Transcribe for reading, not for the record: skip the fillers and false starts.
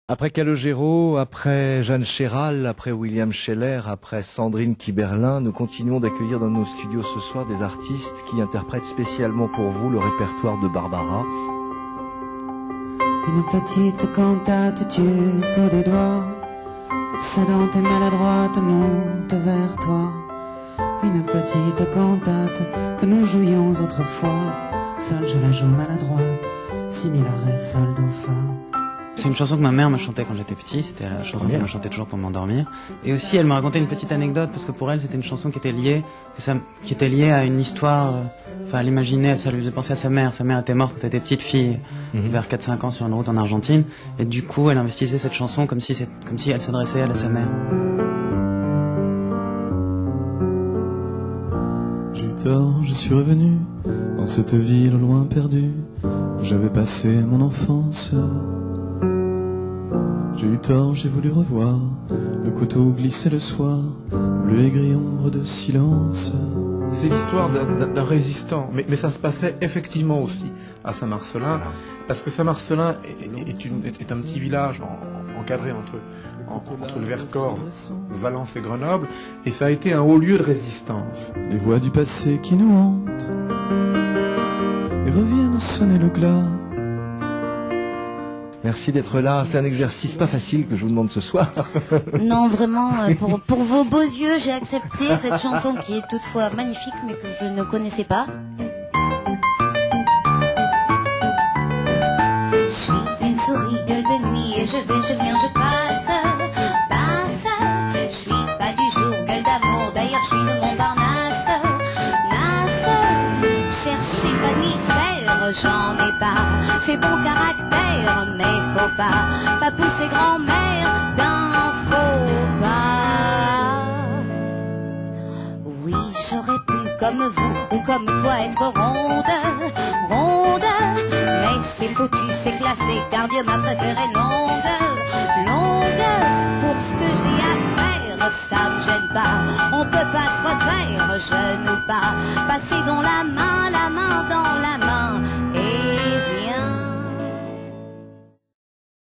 Après Calogero, après Jeanne Chéral, après William Scheller, après Sandrine Kiberlin, nous continuons d'accueillir dans nos studios ce soir des artistes qui interprètent spécialement pour vous le répertoire de Barbara. Une petite cantate tue pour des doigts, obsédante et maladroite monte vers toi. Une petite cantate que nous jouions autrefois, seule je la joue maladroite, similaire et sol do fa. C'est une chanson que ma mère me chantait quand j'étais petit, c'était la chanson qu'elle me chantait toujours pour m'endormir. Et aussi, elle me racontait une petite anecdote, parce que pour elle, c'était une chanson qui était liée à une histoire, enfin, elle imaginait, ça lui faisait penser à sa mère. Sa mère était morte quand elle était petite fille, vers 4-5 ans sur une route en Argentine. Et du coup, elle investissait cette chanson comme si elle s'adressait à sa mère. J'ai eu tort, je suis revenu dans cette ville au loin perdue, où j'avais passé mon enfance. J'ai eu tort, j'ai voulu revoir le couteau glissé le soir, bleu et gris ombre de silence. C'est l'histoire d'un résistant, mais ça se passait effectivement aussi à Saint-Marcellin, parce que Saint-Marcellin est un petit village encadré entre le Vercors, Valence et Grenoble, et ça a été un haut lieu de résistance. Les voix du passé qui nous hantent et reviennent sonner le glas. Merci d'être là, c'est un exercice pas facile que je vous demande ce soir. Non, vraiment, pour vos beaux yeux, j'ai accepté cette chanson qui est toutefois magnifique, mais que je ne connaissais pas. Je suis une souris, gueule de nuit, et je vais, je viens, je passe. Je suis pas du jour, gueule d'amour, d'ailleurs je suis de Montparnasse. Cherchez pas de mystère, j'en ai pas. J'ai bon caractère, mais faut pas pousser grand-mère d'un faux pas. Oui, j'aurais pu, comme vous ou comme toi, être ronde, mais c'est foutu, c'est classé, car Dieu m'a préférée longue. Pour ce que j'ai à faire, ça me gêne pas. On peut pas se refaire, genou bas, passer dans la main dans la main.